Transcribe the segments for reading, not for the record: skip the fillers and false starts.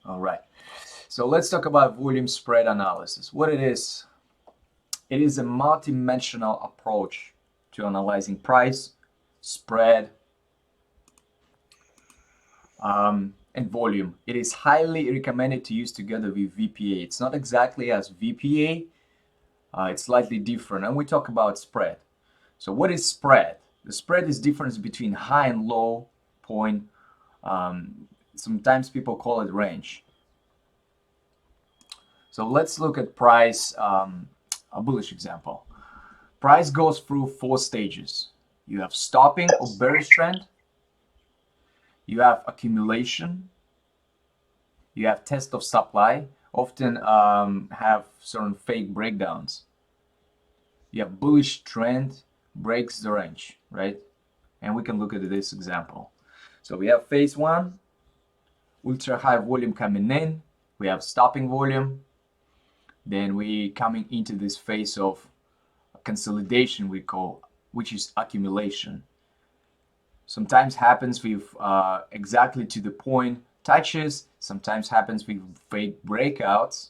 All right. So let's talk about volume spread analysis. What it is a multidimensional approach to analyzing price, spread, and volume. It is highly recommended to use together with VPA. It's not exactly as VPA, it's slightly different. And we talk about spread. So what is spread? The spread is difference between high and low point. Sometimes people call it range. So let's look at price, a bullish example. Price goes through 4 stages. You have stopping or bearish trend. You have accumulation. You have test of supply. Often have certain fake breakdowns. You have bullish trend, breaks the range, right? And we can look at this example. So we have phase 1, ultra high volume coming in. We have stopping volume. Then we coming into this phase of consolidation we call, which is accumulation. Sometimes happens with exactly to the point touches. Sometimes happens with fake breakouts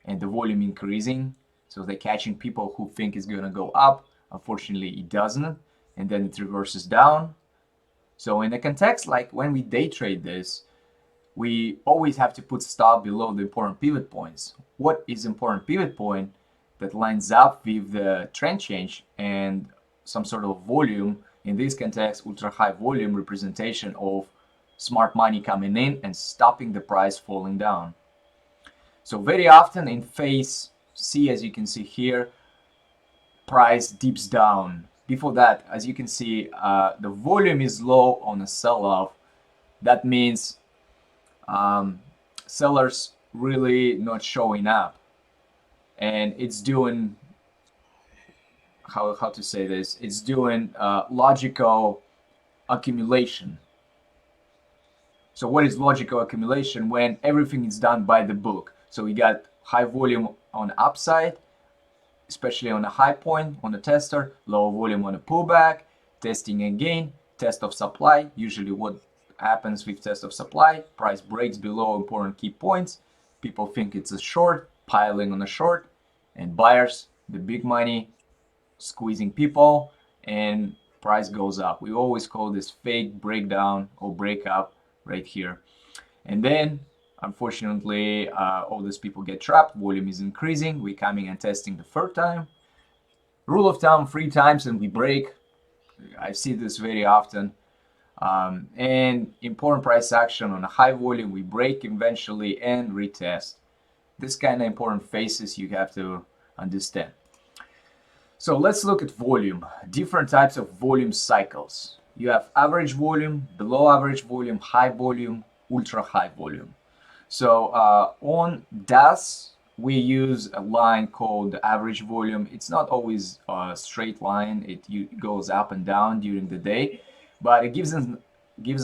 and the volume increasing. So they're catching people who think it's going to go up. Unfortunately, it doesn't. And then it reverses down. So in the context, like when we day trade this, we always have to put stop below the important pivot points. What is important pivot point that lines up with the trend change and some sort of volume? In this context, ultra high volume representation of smart money coming in and stopping the price falling down. So very often in phase C, as you can see here, price dips down. Before that, as you can see, the volume is low on a sell-off. That means sellers really not showing up, and it's doing how to say this, it's doing logical accumulation. So what is logical accumulation? When everything is done by the book. So we got high volume on upside, especially on a high point on a tester, low volume on a pullback, testing again, test of supply. Usually what happens with test of supply, price breaks below important key points. People think it's a short, piling on a short, and buyers, the big money, squeezing people, and price goes up. We always call this fake breakdown or breakup right here. And then unfortunately, all these people get trapped. Volume is increasing. We're coming and testing the third time. Rule of thumb, 3 times and we break. I see this very often. And important price action on a high volume, we break eventually and retest. This kind of important phases you have to understand. So let's look at volume. Different types of volume cycles. You have average volume, below average volume, high volume, ultra high volume. So on DAS, we use a line called the average volume. It's not always a straight line. It goes up and down during the day, but it gives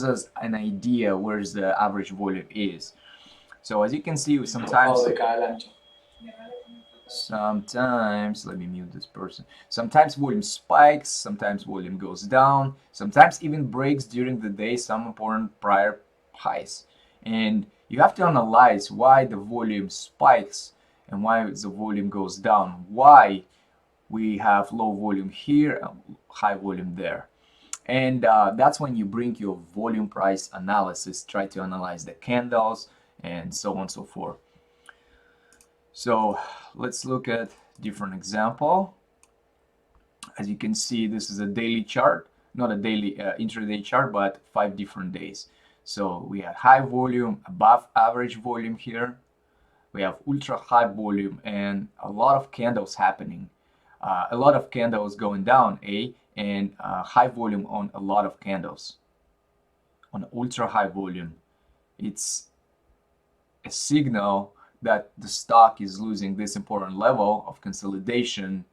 us an idea where the average volume is. So as you can see, sometimes, let me mute this person. Sometimes volume spikes, sometimes volume goes down, sometimes even breaks during the day some important prior highs. And you have to analyze why the volume spikes and why the volume goes down, why we have low volume here and high volume there. And that's when you bring your volume price analysis, try to analyze the candles and so on and so forth. So let's look at different example. As you can see, this is a daily chart, not a daily intraday chart, but 5 different days. So we have high volume, above average volume here. We have ultra high volume and a lot of candles happening. A lot of candles going down, and high volume on a lot of candles. On ultra high volume, it's a signal that the stock is losing this important level of consolidation.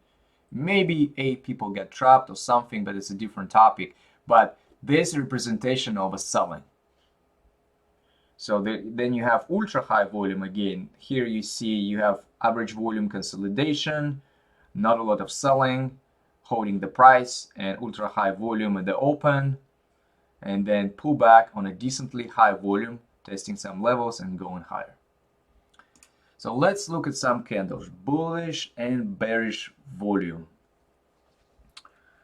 Maybe people get trapped or something, but it's a different topic. But this representation of a selling. So then you have ultra high volume again. Here you see you have average volume consolidation, not a lot of selling, holding the price, and ultra high volume at the open, and then pullback on a decently high volume, testing some levels and going higher. So let's look at some candles, bullish and bearish volume.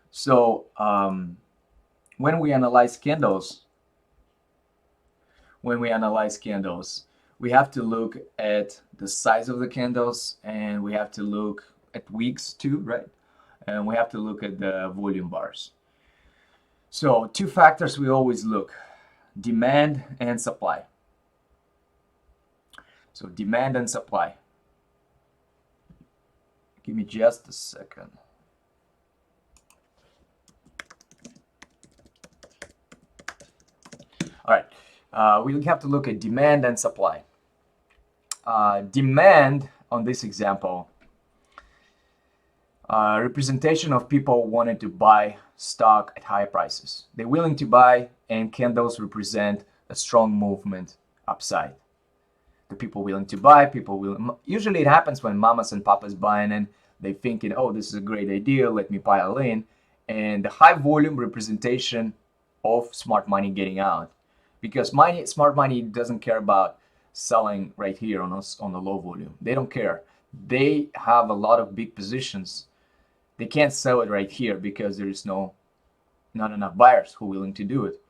So when we analyze candles, we have to look at the size of the candles, and we have to look at wicks too, right? And we have to look at the volume bars. So two factors we always look: demand and supply. So demand and supply. Give me just a second. All right, we have to look at demand and supply. Demand on this example, representation of people wanting to buy stock at high prices. They're willing to buy, and candles represent a strong movement upside. The people willing to buy, usually it happens when mamas and papas buying and they thinking, oh, this is a great idea, let me pile in. And the high volume representation of smart money getting out, because smart money doesn't care about selling right here on the low volume. They don't care. They have a lot of big positions. They can't sell it right here because there is not enough buyers who are willing to do it,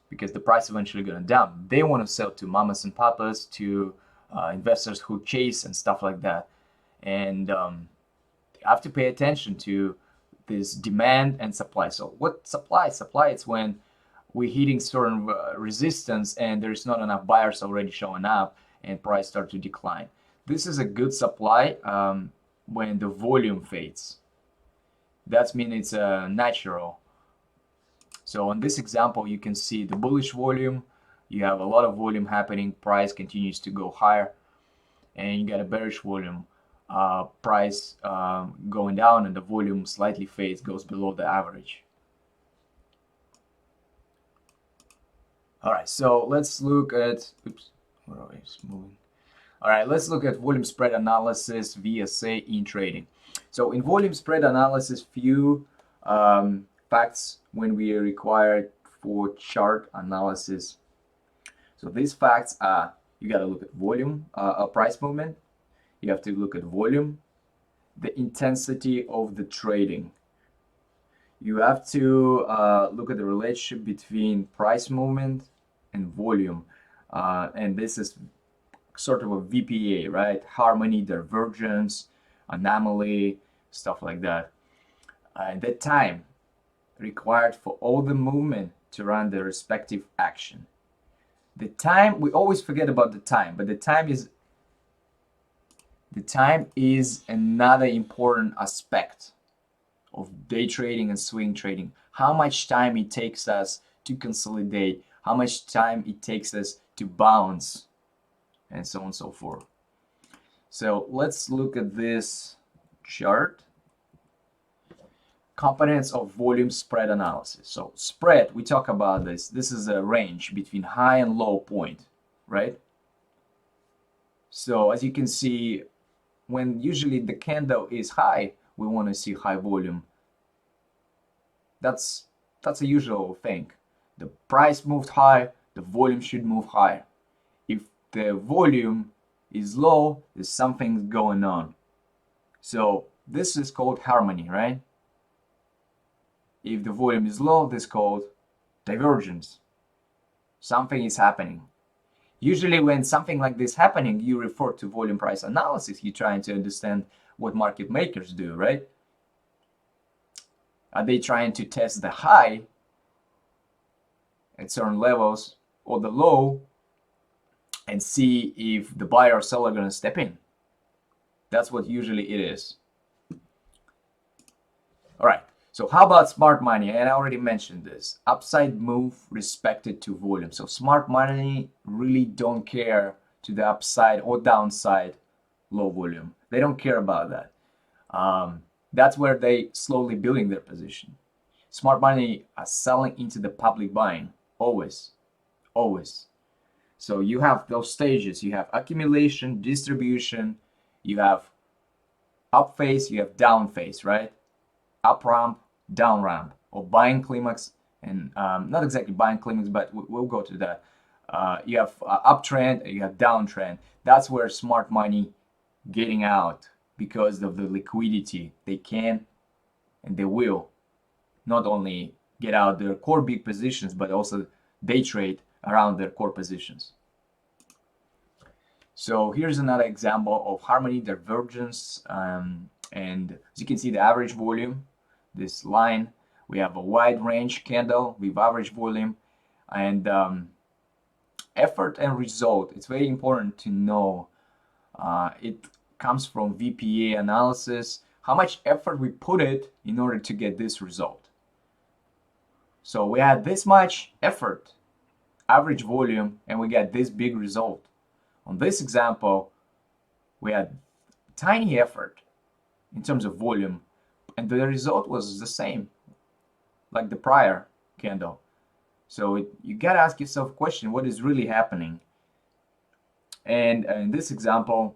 because the price eventually going to dump. They want to sell to mamas and papas, to investors who chase and stuff like that. And you have to pay attention to this demand and supply. So what supply? Supply is when we're hitting certain resistance and there's not enough buyers already showing up and price start to decline. This is a good supply when the volume fades. That means it's natural. So on this example, you can see the bullish volume. You have a lot of volume happening. Price continues to go higher, and you got a bearish volume. Price going down, and the volume slightly fades, goes below the average. All right, so let's look at. Oops, where are we moving? All right, let's look at volume spread analysis, VSA in trading. So in volume spread analysis, few facts when we are required for chart analysis. So these facts are: you got to look at volume, price movement. You have to look at volume, the intensity of the trading. You have to look at the relationship between price movement and volume, and this is sort of a VPA, right? Harmony, divergence, anomaly, stuff like that. And the time required for all the movement to run the respective action. The time, we always forget about the time, but the time is another important aspect of day trading and swing trading. How much time it takes us to consolidate, how much time it takes us to bounce, and so on and so forth. So let's look at this chart. Components of volume spread analysis. So spread, we talk about this. This is a range between high and low point, right? So as you can see, when usually the candle is high, we want to see high volume. That's a usual thing. The price moved high, the volume should move higher. If the volume is low, there's something going on. So this is called harmony, right? If the volume is low, this is called divergence. Something is happening. Usually when something like this happening, you refer to volume price analysis. You're trying to understand what market makers do, right? Are they trying to test the high at certain levels or the low and see if the buyer or seller are going to step in? That's what usually it is. All right. So how about smart money? And I already mentioned this. Upside move respected to volume. So smart money really don't care to the upside or downside low volume. They don't care about that. That's where they slowly building their position. Smart money are selling into the public buying. Always. Always. So you have those stages. You have accumulation, distribution. You have up phase. You have down phase, right? Up ramp, down ramp, or buying climax, and not exactly buying climax, but we'll go to that. You have uptrend and you have downtrend. That's where smart money getting out because of the liquidity. They can and they will not only get out their core big positions, but also day trade around their core positions. So here's another example of harmony divergence. And as you can see, the average volume, this line, we have a wide range candle with average volume, and effort and result. It's very important to know. It comes from VPA analysis, how much effort we put it in order to get this result. So we had this much effort, average volume, and we get this big result. On this example, we had tiny effort in terms of volume, and the result was the same, like the prior candle. So you gotta ask yourself a question: what is really happening? And in this example,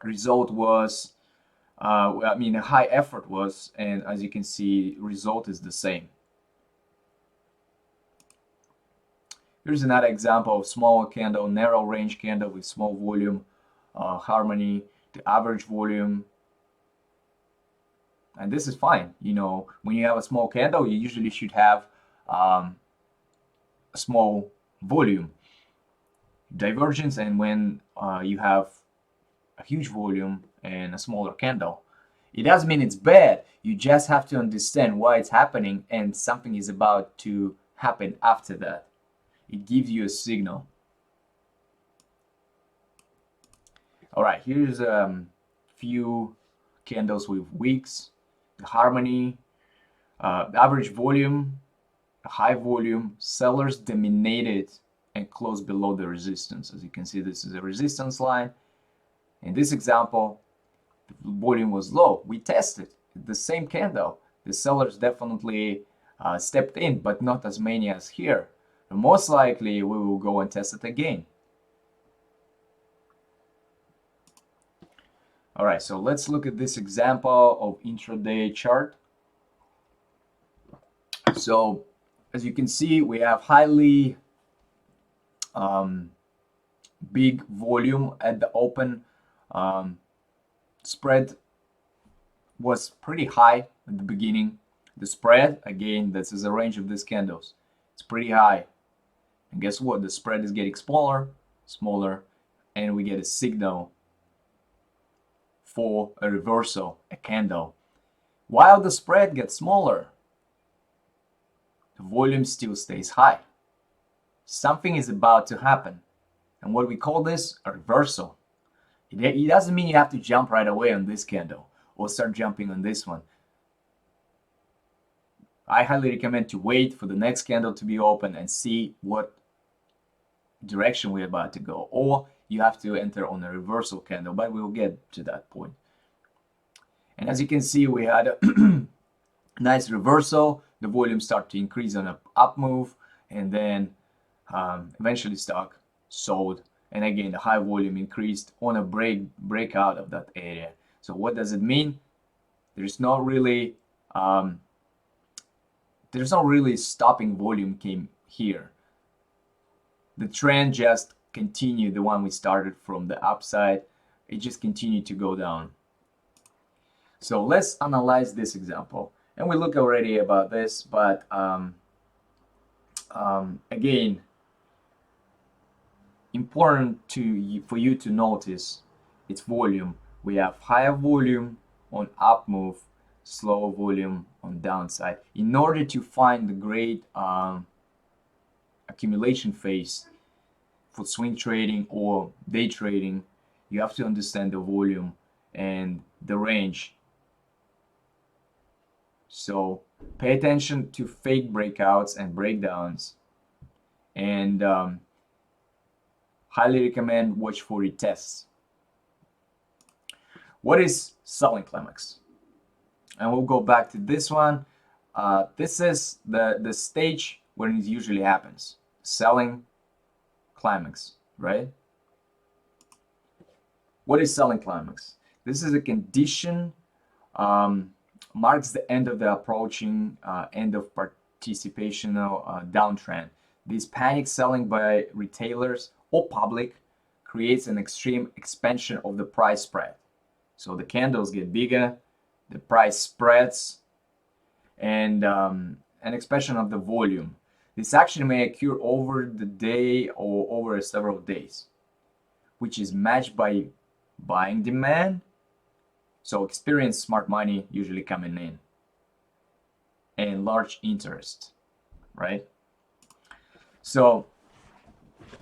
result was, a high effort was, and as you can see, result is the same. Here's another example of small candle, narrow range candle with small volume, harmony, the average volume. And this is fine. You know, when you have a small candle, you usually should have a small volume divergence. And when you have a huge volume and a smaller candle, it doesn't mean it's bad. You just have to understand why it's happening, and something is about to happen after that. It gives you a signal. All right, here's a few candles with wicks, the harmony, the average volume, a high volume, sellers dominated and closed below the resistance. As you can see, this is a resistance line. In this example, the volume was low. We tested the same candle. The sellers definitely stepped in, but not as many as here. And most likely, we will go and test it again. All right, so let's look at this example of intraday chart. So as you can see, we have highly big volume at the open. Spread was pretty high at the beginning. The spread, again, this is a range of these candles. It's pretty high. And guess what? The spread is getting smaller, and we get a signal for a reversal, a candle. While the spread gets smaller, the volume still stays high. Something is about to happen. And what we call this a reversal. It doesn't mean you have to jump right away on this candle or start jumping on this one. I highly recommend to wait for the next candle to be open and see what direction we're about to go. Or you have to enter on a reversal candle, but we'll get to that point. And as you can see, we had a nice reversal. The volume started to increase on an up move, and then eventually stock sold. And again, the high volume increased on a breakout of that area. So what does it mean? There's not really stopping volume came here. The trend just continued, the one we started from the upside. It just continued to go down. So let's analyze this example. And we look already about this, but again, important for you to notice its volume. We have higher volume on up move, slower volume on downside. In order to find the great accumulation phase for swing trading or day trading, you have to understand the volume and the range. So pay attention to fake breakouts and breakdowns, and highly recommend watch for retests. What is selling climax? And we'll go back to this one. This is the stage when it usually happens. Selling climax, right? What is selling climax? This is a condition, marks the end of the approaching end of participational downtrend. This panic selling by retailers or public creates an extreme expansion of the price spread. So the candles get bigger, the price spreads, and an expansion of the volume. This action may occur over the day or over several days, which is matched by buying demand. So experienced smart money usually coming in and large interest, right? So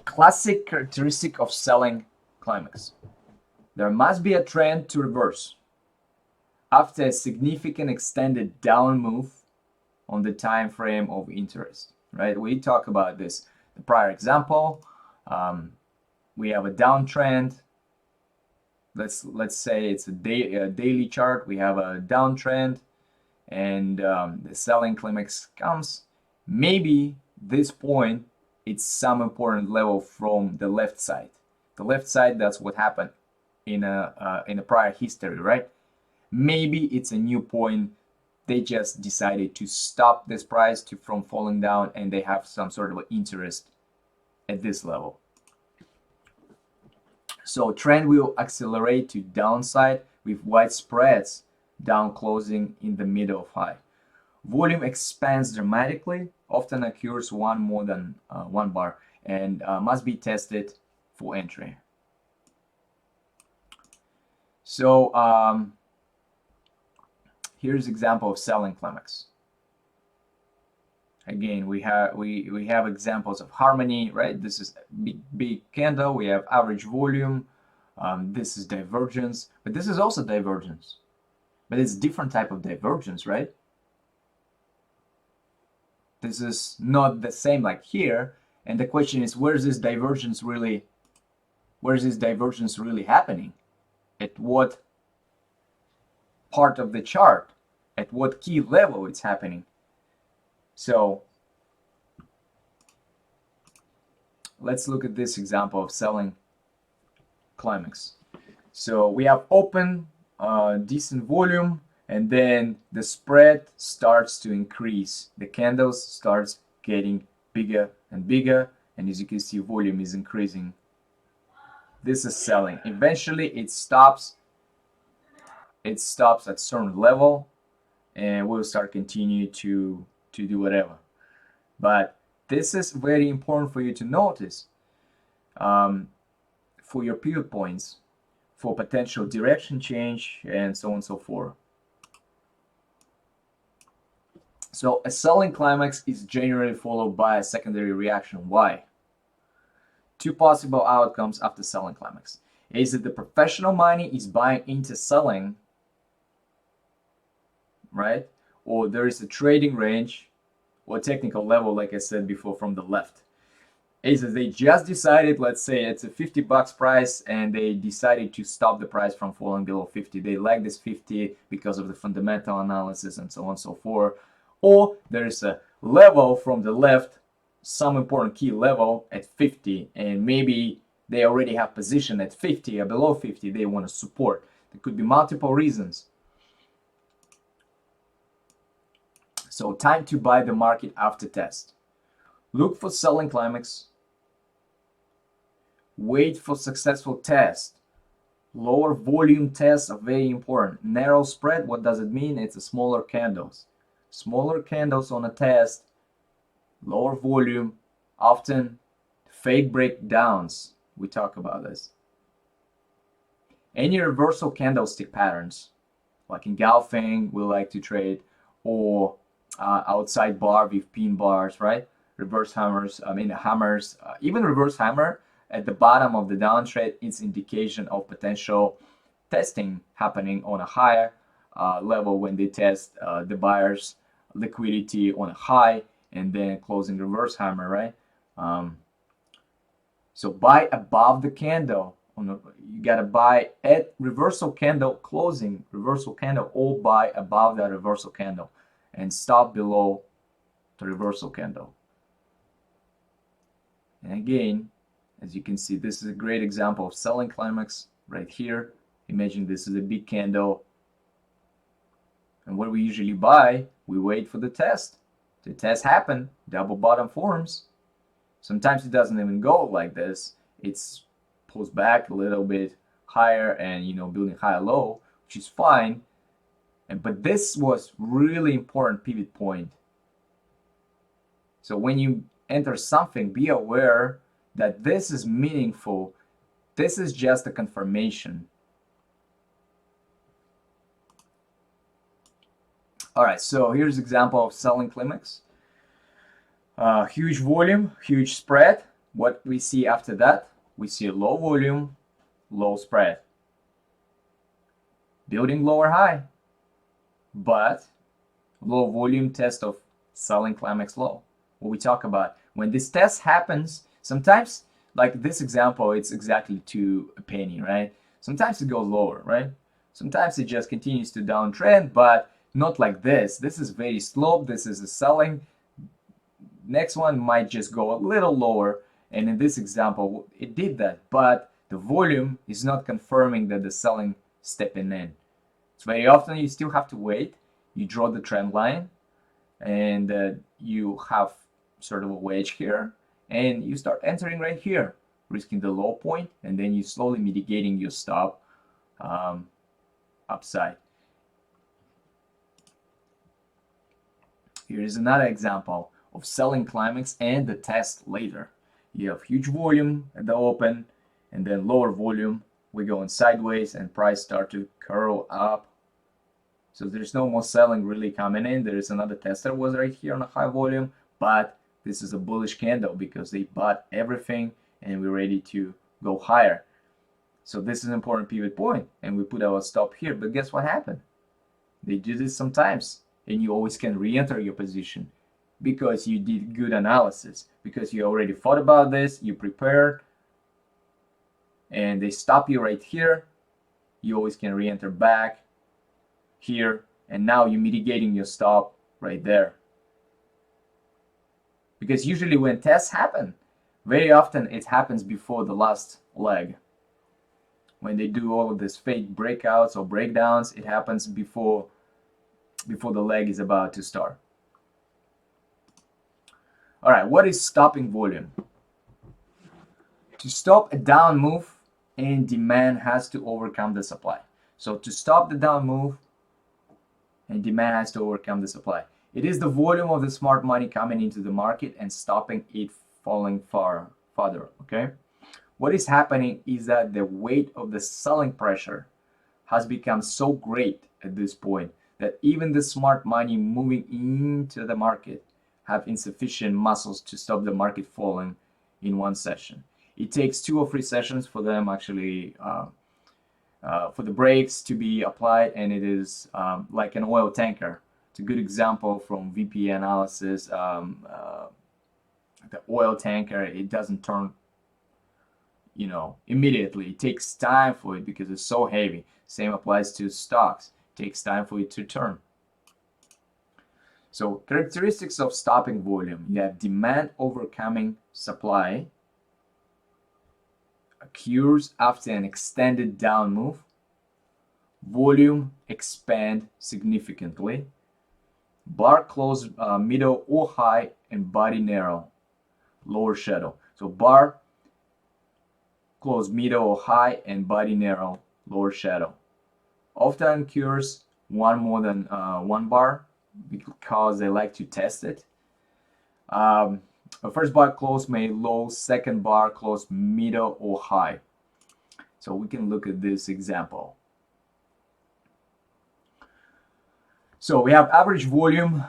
classic characteristic of selling climax. There must be a trend to reverse after a significant extended down move on the time frame of interest, right? We talk about this. The prior example, we have a downtrend. Let's say it's a daily chart. We have a downtrend, and the selling climax comes. Maybe this point, it's some important level from the left side. The left side, that's what happened in a prior history, right? Maybe it's a new point. They just decided to stop this price from falling down, and they have some sort of interest at this level. So trend will accelerate to downside with wide spreads down closing in the middle of high. Volume expands dramatically, often occurs one more than one bar, and must be tested for entry. So here's example of selling climax. Again, we have examples of harmony, right? This is big candle. We have average volume. This is divergence, but this is also divergence, but it's different type of divergence, right? This is not the same like here. And the question is, where's this divergence really happening? At what part of the chart? At what key level it's happening? So let's look at this example of selling climax. So we have open, decent volume, and then the spread starts to increase. The candles starts getting bigger and bigger, and as you can see, volume is increasing. This is selling. Eventually it stops at certain level, and we'll start continue to do whatever. But this is very important for you to notice for your pivot points, for potential direction change, and so on and so forth. So a selling climax is generally followed by a secondary reaction. Why? Two possible outcomes after selling climax is that the professional money is buying into selling, right? Or there is a trading range or technical level, like I said before, from the left. Is that they just decided, let's say it's a $50 price, and they decided to stop the price from falling below 50. They like this 50 because of the fundamental analysis and so on and so forth. Or there's a level from the left, some important key level at 50, and maybe they already have position at 50 or below 50 they want to support. There could be multiple reasons. So time to buy the market after test. Look for selling climax. Wait for successful test. Lower volume tests are very important. Narrow spread, what does it mean? It's a smaller candles. Smaller candles on a test, lower volume, often fake breakdowns. We talk about this. Any reversal candlestick patterns, like engulfing, we like to trade, or outside bar with pin bars, right? Reverse hammers, hammers, even reverse hammer at the bottom of the downtrend, it's indication of potential testing happening on a higher level when they test the buyers liquidity on a high and then closing reverse hammer, right? So buy above the candle. You gotta buy at reversal candle closing, reversal candle, or buy above that reversal candle and stop below the reversal candle. And again, as you can see, this is a great example of selling climax right here. Imagine this is a big candle. And what we usually buy, we wait for the test. The test happen, double bottom forms, Sometimes it doesn't even go like this. It's pulls back a little bit higher and, you know, building high low, which is fine. But this was really important pivot point. So when you enter something, be aware that this is meaningful. This is just a confirmation. All right, so here's an example of selling climax. Huge volume, huge spread. What we see after that? We see a low volume, low spread. Building lower high, but low volume test of selling climax low. What we talk about. When this test happens, sometimes, like this example, it's exactly to a penny, right? Sometimes it goes lower, right? Sometimes it just continues to downtrend, but not like this. This is very slow. This is a selling. Next one might just go a little lower, and in this example it did that, but the volume is not confirming that the selling stepping in. So very often you still have to wait. You draw the trend line, and you have sort of a wedge here, and you start entering right here, risking the low point, and then you slowly mitigating your stop upside. Here is another example of selling climax and the test later. You have huge volume at the open, and then lower volume. We're going sideways, and price start to curl up. So there's no more selling really coming in. There is another test that was right here on a high volume, but this is a bullish candle because they bought everything and we're ready to go higher. So this is an important pivot point, and we put our stop here. But guess what happened? They do this sometimes, and you always can re-enter your position because you did good analysis, because you already thought about this, you prepared, and they stop you right here. You always can re-enter back here, and now you're mitigating your stop right there. Because usually when tests happen, very often it happens before the last leg. When they do all of these fake breakouts or breakdowns, it happens before the leg is about to start. All right, what is stopping volume? To stop a down move, and demand has to overcome the supply. So to stop the down move, and demand has to overcome the supply. It is the volume of the smart money coming into the market and stopping it falling farther, okay? What is happening is that the weight of the selling pressure has become so great at this point that even the smart money moving into the market have insufficient muscles to stop the market falling in one session. It takes 2 or 3 sessions for them actually for the brakes to be applied, and it is like an oil tanker. It's a good example from VP analysis. The oil tanker, it doesn't turn, you know, immediately. It takes time for it because it's so heavy. Same applies to stocks. It takes time for it to turn. So characteristics of stopping volume: you have demand overcoming supply, occurs after an extended down move, volume expand significantly, bar close middle or high, and body narrow, lower shadow. So bar close middle or high and body narrow, lower shadow. Often occurs one more than one bar because they like to test it. First bar close may low, second bar close middle or high. So we can look at this example. So we have average volume.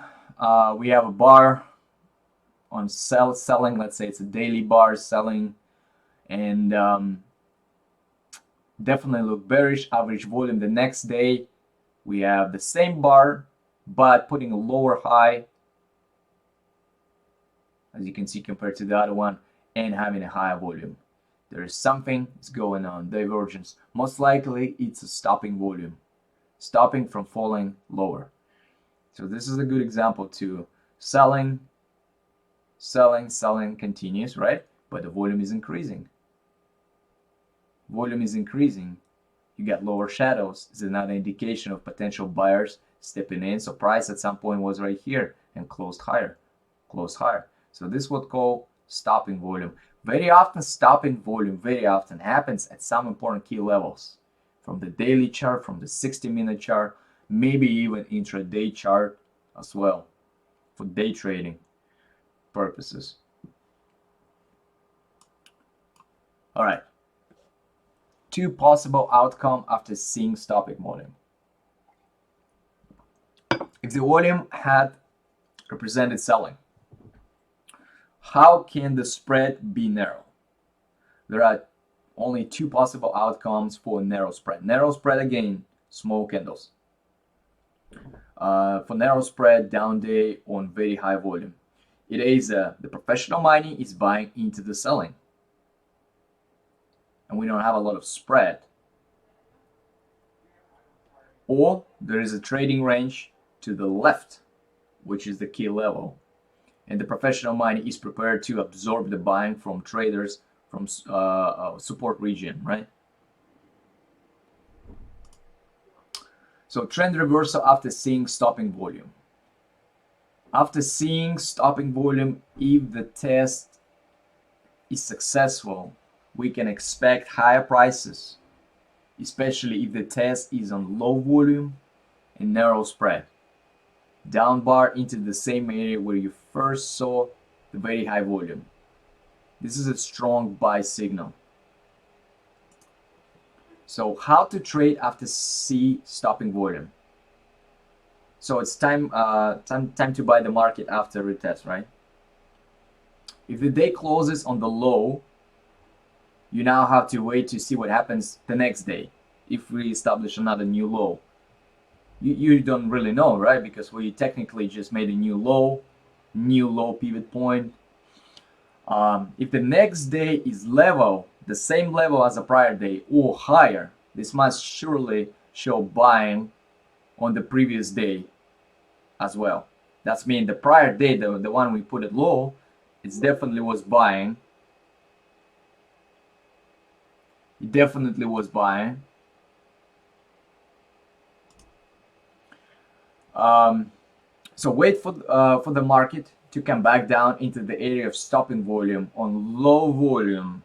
We have a bar on selling. Let's say it's a daily bar selling, and definitely look bearish. Average volume. The next day we have the same bar, but putting a lower high, as you can see, compared to the other one, and having a higher volume. There is something that's going on, divergence. Most likely it's a stopping volume, stopping from falling lower. So this is a good example to selling continues, right? But the volume is increasing. Volume is increasing. You get lower shadows. It's another indication of potential buyers stepping in. So price at some point was right here and closed higher, closed higher. So this is what called stopping volume. Very often stopping volume very often happens at some important key levels, from the daily chart, from the 60-minute chart, maybe even intraday chart as well, for day trading purposes. All right, 2 possible outcome after seeing stopping volume. If the volume had represented selling, how can the spread be narrow? There are only 2 possible outcomes for narrow spread. Narrow spread, again, small candles. For narrow spread, down day on very high volume. It is the professional money is buying into the selling, and we don't have a lot of spread. Or there is a trading range to the left, which is the key level, and the professional money is prepared to absorb the buying from traders from support region, right? So trend reversal after seeing stopping volume. After seeing stopping volume, if the test is successful, we can expect higher prices, especially if the test is on low volume and narrow spread. Down bar into the same area where you first saw the very high volume. This is a strong buy signal. So how to trade after see stopping volume? So it's time to buy the market after retest, right? If the day closes on the low, you now have to wait to see what happens the next day. If we establish another new low, you don't really know, right? Because we technically just made a new low pivot point. If the next day is level, the same level as the prior day or higher, this must surely show buying on the previous day as well. That's mean the prior day, the one we put it low, it definitely was buying. It definitely was buying. So wait for the market to come back down into the area of stopping volume on low volume,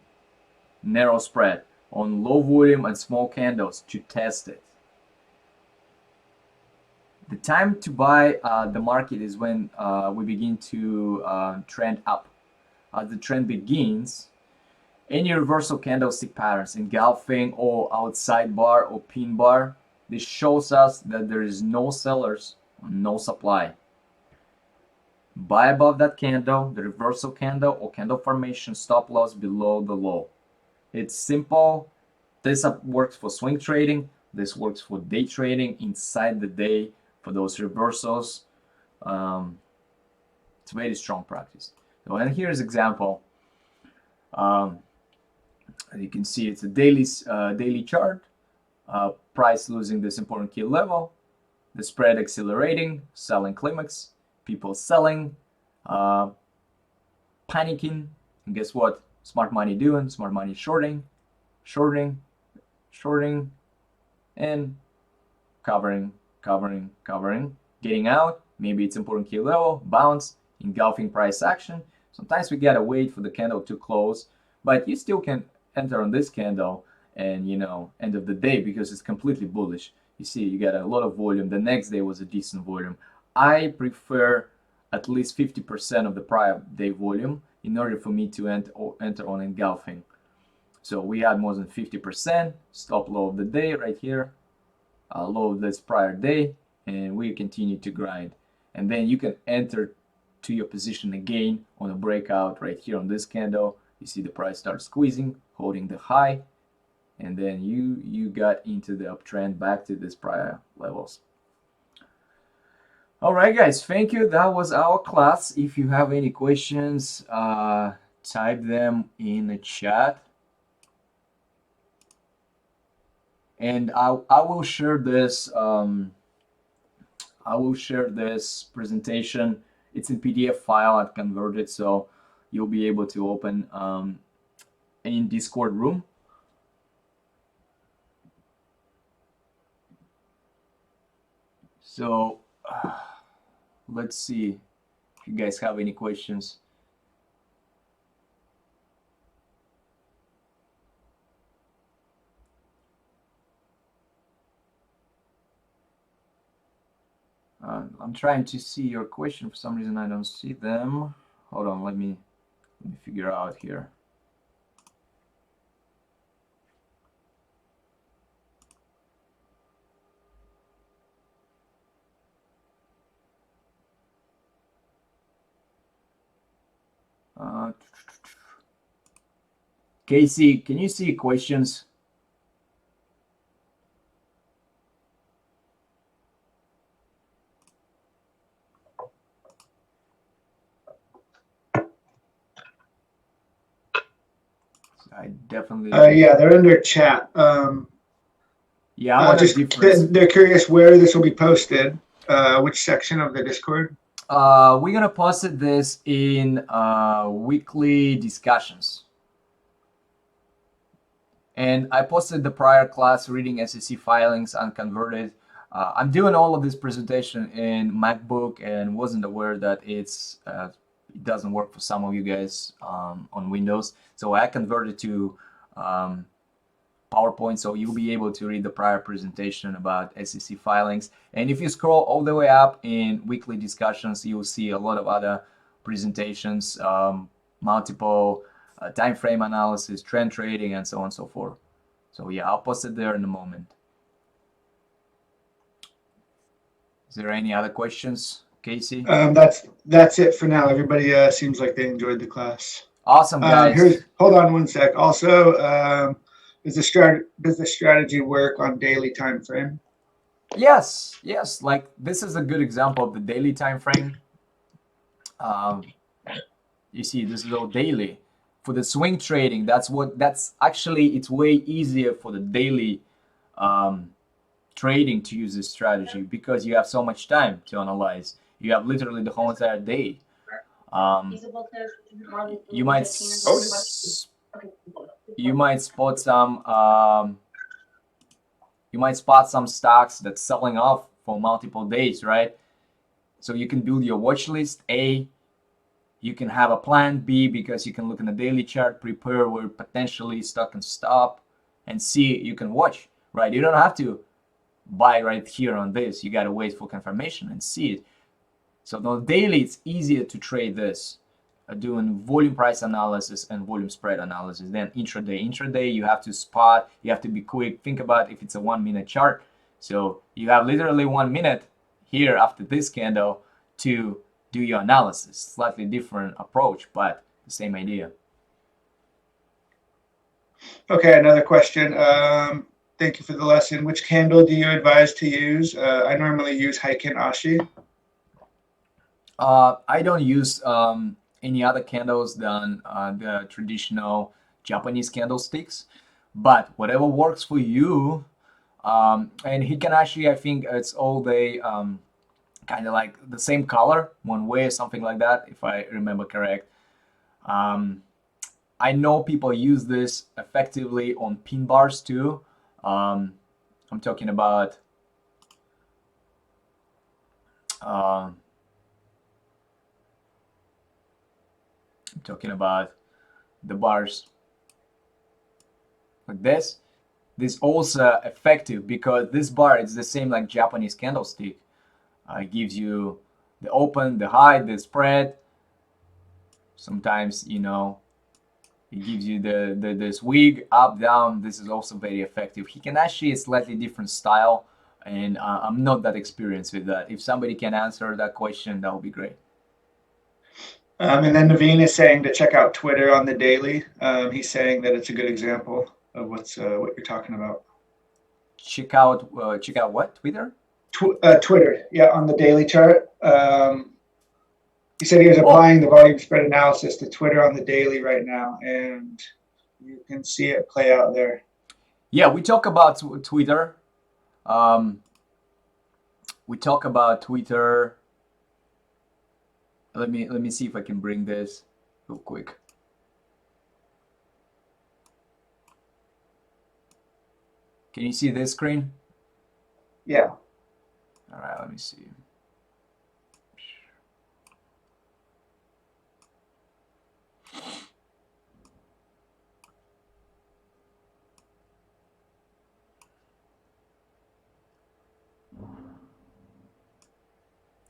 narrow spread, on low volume and small candles to test it. The time to buy the market is when we begin to trend up. As the trend begins, any reversal candlestick patterns, engulfing or outside bar or pin bar, this shows us that there is no sellers, no supply. Buy above that candle, the reversal candle or candle formation, stop loss below the low. It's simple. This works for swing trading. This works for day trading inside the day for those reversals. It's a very strong practice. So, and here's example. You can see it's a daily chart. Price losing this important key level. The spread accelerating, selling climax, people selling, panicking, and guess what? Smart money doing? Smart money shorting, and covering, getting out. Maybe it's important key level, bounce, engulfing price action. Sometimes we gotta wait for the candle to close, but you still can enter on this candle and end of the day because it's completely bullish. You see, you got a lot of volume. The next day was a decent volume. I prefer at least 50% of the prior day volume in order for me to enter on engulfing. So we had more than 50%, stop low of the day right here, low of this prior day, and we continue to grind. And then you can enter to your position again on a breakout right here on this candle. You see the price start squeezing, holding the high, and then you got into the uptrend back to this prior levels. All right, guys, thank you. That was our class. If you have any questions, type them in the chat, and I will share this. I will share this presentation. It's in PDF file. I've converted, so you'll be able to open in Discord room. So let's see if you guys have any questions. I'm trying to see your question. For some reason, I don't see them. Hold on, let me figure out here. Casey, can you see questions? I definitely. Yeah, they're under chat. Yeah, I want a difference. They're curious where this will be posted. Which section of the Discord? We're gonna post this in weekly discussions. And I posted the prior class reading SEC filings unconverted. I'm doing all of this presentation in MacBook and wasn't aware that it doesn't work for some of you guys on Windows. So I converted to PowerPoint, so you'll be able to read the prior presentation about SEC filings. And if you scroll all the way up in weekly discussions, you'll see a lot of other presentations, multiple time frame analysis, trend trading, and so on and so forth. So yeah, I'll post it there in a moment. Is there any other questions, Casey? That's it for now. Everybody seems like they enjoyed the class. Awesome, guys. Hold on one sec. Also, does the strategy work on daily time frame? Yes. Like this is a good example of the daily time frame. You see, this is all daily. For the swing trading, that's actually it's way easier for the daily trading to use this strategy because you have so much time to analyze. You have literally the whole entire day. You might spot some you might spot some stocks that's selling off for multiple days, right? So you can build your watch list. A, you can have a plan. B, because you can look in the daily chart, prepare where potentially stock can stop, and C, you can watch, right? You don't have to buy right here on this. You got to wait for confirmation and see it. So on daily, it's easier to trade this, doing volume price analysis and volume spread analysis. Then intraday, you have to spot, you have to be quick. Think about if it's a 1 minute chart. So you have literally 1 minute here after this candle to do your analysis. Slightly different approach, but the same idea. Okay, another question. Thank you for the lesson. Which candle do you advise to use? I normally use Heiken Ashi. I don't use any other candles than the traditional Japanese candlesticks, but whatever works for you. And he can actually, I think it's all the kind of like the same color one way or something like that, if I remember correct. I know people use this effectively on pin bars too. I'm talking about the bars like this. This also effective because this bar is the same like Japanese candlestick. It gives you the open, the high, the spread. Sometimes it gives you the swing up down. This is also very effective. He can actually a slightly different style, and I'm not that experienced with that. If somebody can answer that question, that would be great. And then Naveen is saying to check out Twitter on the daily. He's saying that it's a good example of what you're talking about. Check out what, Twitter? Twitter, yeah, on the daily chart. He said he was applying the volume spread analysis to Twitter on the daily right now, and you can see it play out there. Yeah, we talk about Twitter. We talk about Twitter. Let me see if I can bring this real quick. Can you see this screen? Yeah. All right, let me see.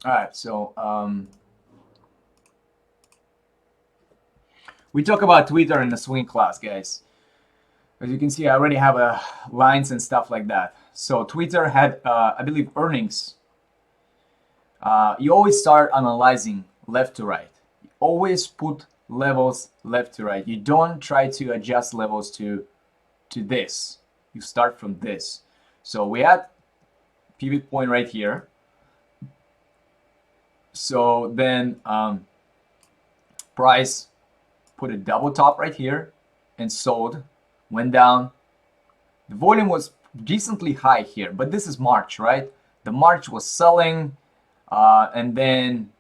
All right, so we talk about Twitter in the swing class, guys. As you can see, I already have lines and stuff like that. So Twitter had, I believe, earnings. You always start analyzing left to right. You always put levels left to right. You don't try to adjust levels to this. You start from this. So we had pivot point right here. So then price put a double top right here and sold, went down. The volume was decently high here, but this is March, right? The March was selling, and then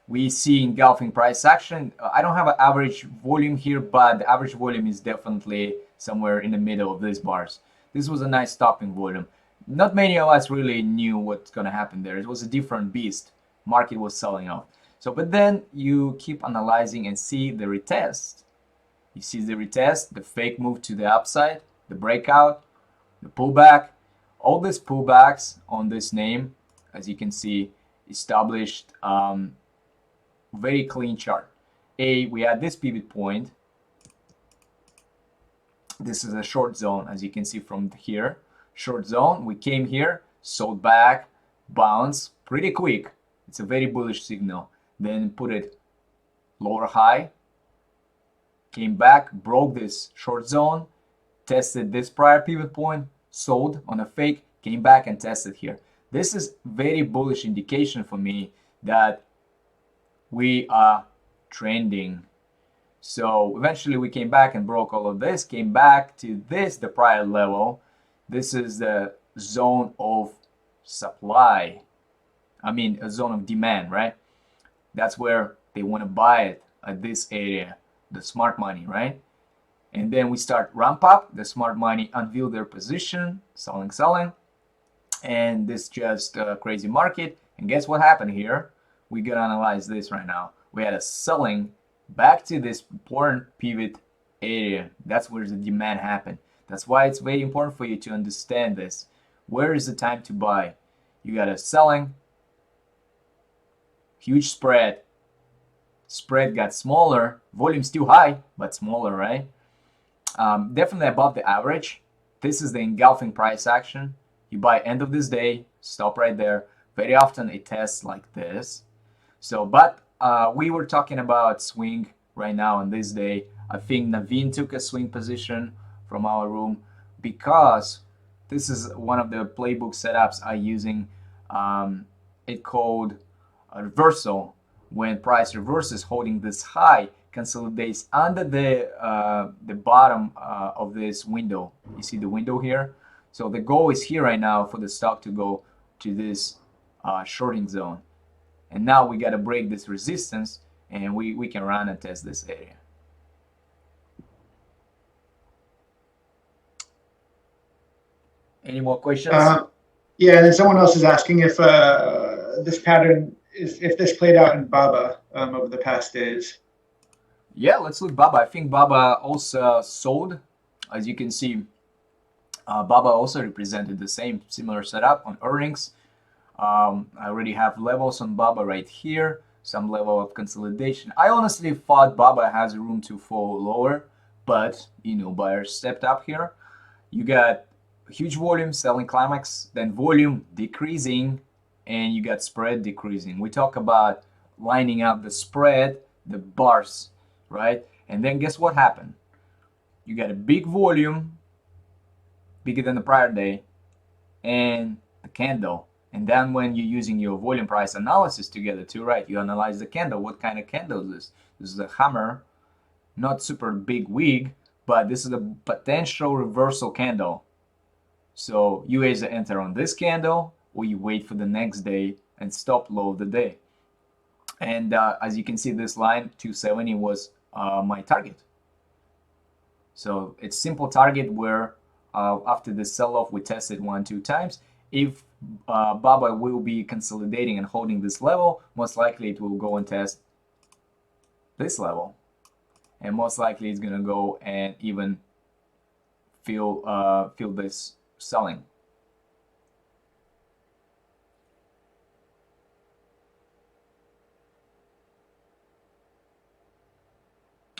we see engulfing price action. I don't have an average volume here, but the average volume is definitely somewhere in the middle of these bars. This was a nice stopping volume. Not many of us really knew what's going to happen there. It was a different beast. Market was selling off. So, but then you keep analyzing and see the retest. You see the retest, the fake move to the upside, the breakout, the pullback. All these pullbacks on this name, as you can see, established very clean chart. We had this pivot point. This is a short zone, as you can see from here. Short zone. We came here, sold back, bounce pretty quick. It's a very bullish signal. Then put it lower high, came back, broke this short zone, tested this prior pivot point, sold on a fake, came back and tested here. This is very bullish indication for me that we are trending. So eventually we came back and broke all of this, came back to this, the prior level. This is the zone of supply. I mean, a zone of demand, right? That's where they want to buy it at this area, the smart money, right? And then we start ramp up. The smart money unveil their position, selling, selling. And this just a crazy market. And guess what happened here? We gotta analyze this right now. We had a selling back to this important pivot area. That's where the demand happened. That's why it's very important for you to understand this. Where is the time to buy? You got a selling, huge spread. Spread got smaller, volume still high, but smaller, right? Definitely above the average. This is the engulfing price action. You buy end of this day, stop right there. Very often it tests like this. So, but we were talking about swing right now on this day. I think Naveen took a swing position from our room because this is one of the playbook setups I using. It called a reversal. When price reverses, holding this high, consolidates under the bottom of this window. You see the window here. So the goal is here right now for the stock to go to this shorting zone. And now we got to break this resistance and we can run and test this area. Any more questions? Yeah, and then someone else is asking if this pattern is, if this played out in Baba over the past days. Yeah, let's look Baba. I think Baba also sold. As you can see, Baba also represented the same similar setup on earnings. I already have levels on Baba right here, some level of consolidation. I honestly thought Baba has room to fall lower, but you know, buyers stepped up here. You got huge volume selling climax, then volume decreasing, and you got spread decreasing. We talk about lining up the spread, the bars, right? And then guess what happened? You got a big volume, bigger than the prior day, and the candle. And then when you're using your volume price analysis together too, right? You analyze the candle. What kind of candle is this? This is a hammer, not super big wig, but this is a potential reversal candle. So you either enter on this candle or you wait for the next day and stop low of the day. And as you can see, this line 270 was my target. So it's simple target where after the sell-off we tested 1-2 times. If Baba will be consolidating and holding this level, most likely it will go and test this level, and most likely it's gonna go and even feel this selling.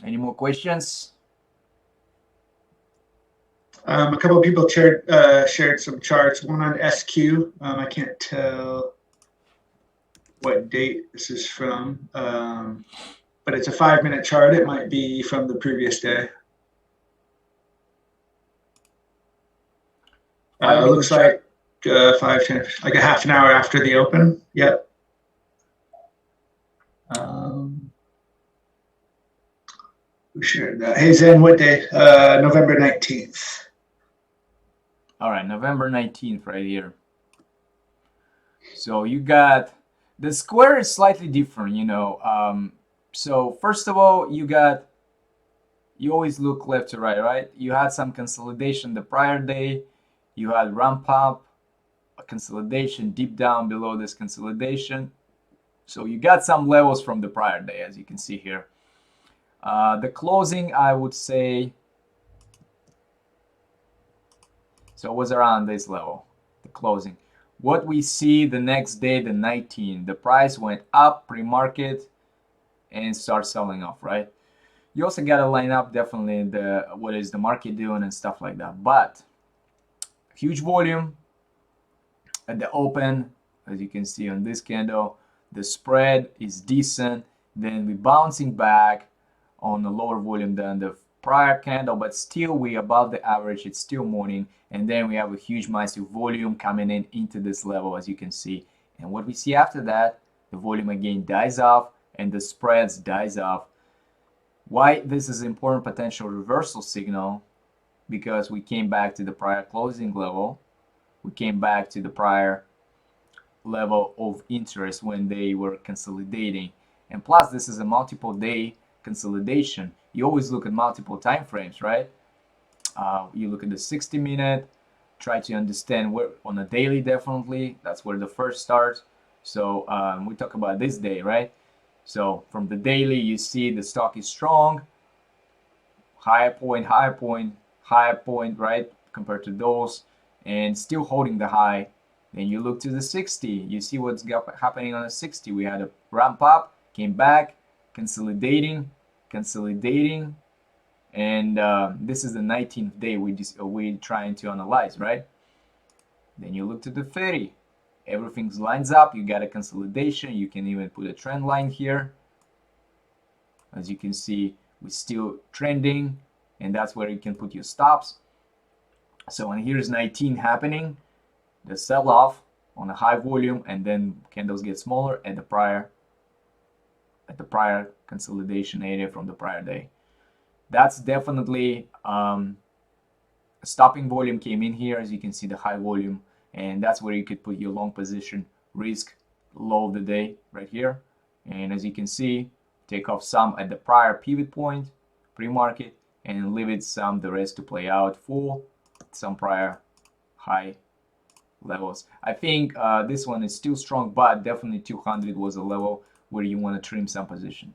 Any more questions? A couple of people shared some charts. One on SQ. I can't tell what date this is from, but it's a 5-minute chart. It might be from the previous day. Looks like 5, 10, like a half an hour after the open. Yep. Who shared that? Hey Zen, what day? November 19th. All right, November 19th right here. So you got, the square is slightly different, you know. So first of all, you always look left to right, right? You had some consolidation the prior day. You had ramp up, a consolidation deep down below this consolidation. So you got some levels from the prior day, as you can see here. The closing, I would say, so it was around this level, the closing. What we see the next day, the 19th, the price went up pre-market and start selling off, right? You also got to line up definitely what is the market doing and stuff like that. But huge volume at the open, as you can see on this candle. The spread is decent. Then we bouncing back on a lower volume than the prior candle, but still we above the average. It's still morning, and then we have a huge massive volume coming in into this level, as you can see. And what we see after that, the volume again dies off and the spreads dies off. Why this is important potential reversal signal? Because we came back to the prior closing level. We came back to the prior level of interest when they were consolidating. And plus, this is a multiple day consolidation. You always look at multiple time frames, right? You look at the 60-minute, try to understand where on a daily, definitely. That's where the first starts. So we talk about this day, right? So from the daily, you see the stock is strong, higher point, higher point, higher point, right? Compared to those, and still holding the high. Then you look to the 60, you see what's happening on the 60. We had a ramp up, came back, consolidating, and this is the 19th day we're trying to analyze, right? Then you look to the 30, everything lines up, you got a consolidation, you can even put a trend line here. As you can see, we're still trending, and that's where you can put your stops. So and here's 19 happening, the sell-off on a high volume, and then candles get smaller at the prior consolidation area from the prior day. That's definitely stopping volume came in here, as you can see the high volume, and that's where you could put your long position risk low of the day right here. And as you can see, take off some at the prior pivot point pre-market and leave it some the rest to play out for some prior high levels. I think this one is still strong, but definitely 200 was a level where you want to trim some position.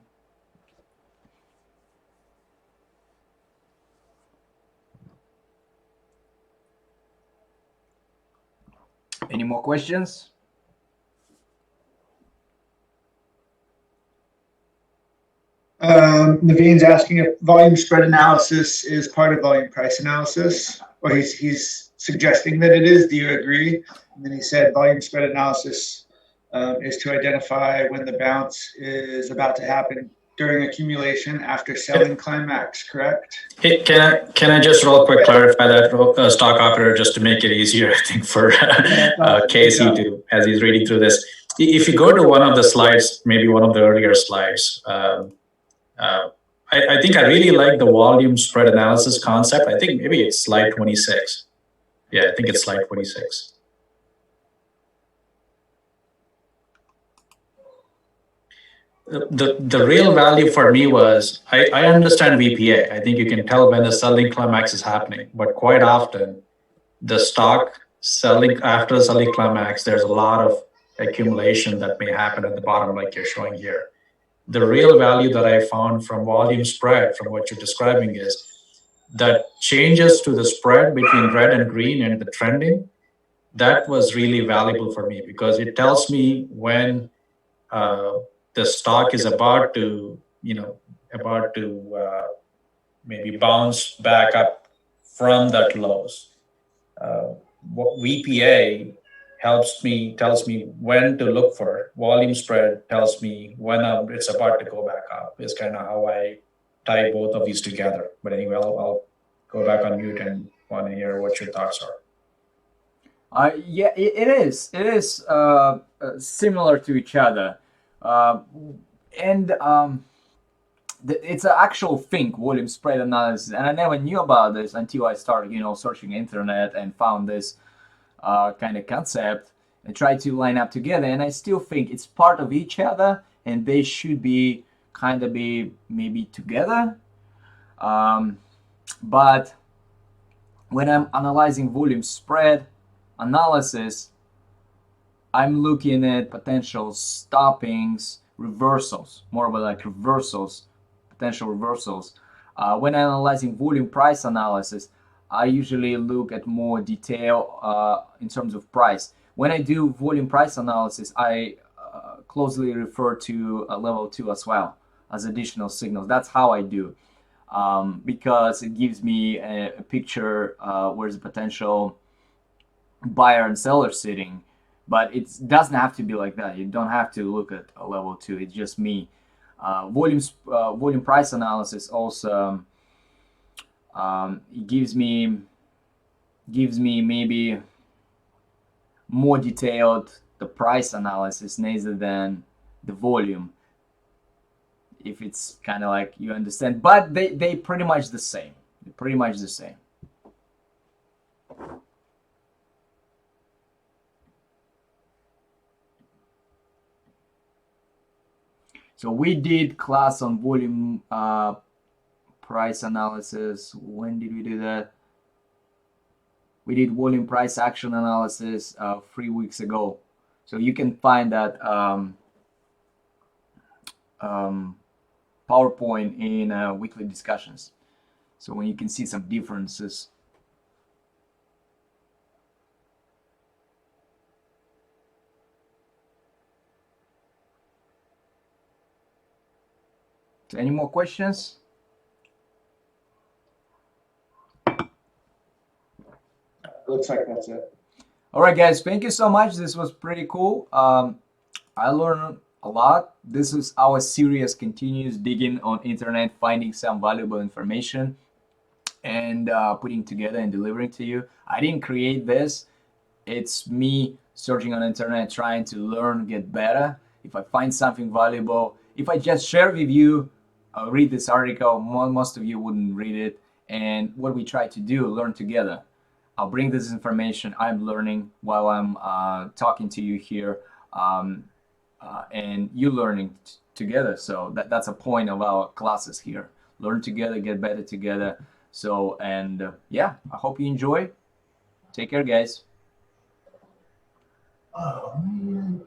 Any more questions? Naveen's asking if volume spread analysis is part of volume price analysis, or he's suggesting that it is. Do you agree? And then he said volume spread analysis is to identify when the bounce is about to happen during accumulation after selling climax, correct? Hey, can I just real quick clarify that, stock operator, just to make it easier, I think, for Casey to, as he's reading through this. If you go to one of the slides, maybe one of the earlier slides, I think I really like the volume spread analysis concept. I think maybe it's slide 26. Yeah, I think it's slide 26. The real value for me was, I understand VPA. I think you can tell when the selling climax is happening, but quite often the stock selling after the selling climax, there's a lot of accumulation that may happen at the bottom, like you're showing here. The real value that I found from volume spread, from what you're describing, is that changes to the spread between red and green and the trending. That was really valuable for me because it tells me when the stock is about to, about to maybe bounce back up from that lows. What VPA tells me when to look for. Volume spread tells me when it's about to go back up. Is kind of how I tie both of these together. But anyway, I'll go back on mute and want to hear what your thoughts are. Yeah, it is. It is similar to each other, uh, and it's an actual thing, volume spread analysis. And I never knew about this until I started, searching internet and found this kind of concept and tried to line up together. And I still think it's part of each other, and they should be maybe together. But when I'm analyzing volume spread analysis, I'm looking at potential stoppings, reversals, more of like reversals, potential reversals. When analyzing volume price analysis, I usually look at more detail in terms of price. When I do volume price analysis, I closely refer to level 2 as well as additional signals. That's how I do, because it gives me a picture where's the potential buyer and seller sitting. But it doesn't have to be like that. You don't have to look at a level 2. It's just me. Volume price analysis also it gives me maybe more detailed the price analysis rather than the volume, if it's kind of like, you understand. But they pretty much the same. They're pretty much the same. So we did class on volume price analysis. When did we do that? We did volume price action analysis 3 weeks ago. So you can find that PowerPoint in weekly discussions. So when you can see some differences. So any more questions? Looks like that's it. All right, guys, thank you so much. This was pretty cool. I learned a lot. This is our series, continues digging on internet, finding some valuable information and putting together and delivering to you. I didn't create this. It's me searching on internet, trying to learn, get better. If I find something valuable, if I just share with you, read this article, most of you wouldn't read it. And what we try to do, learn together. I'll bring this information I'm learning while I'm talking to you here, and you learning together. So that's a point of our classes here. Learn together, get better together. So, and yeah, I hope you enjoy. Take care, guys. Oh, man.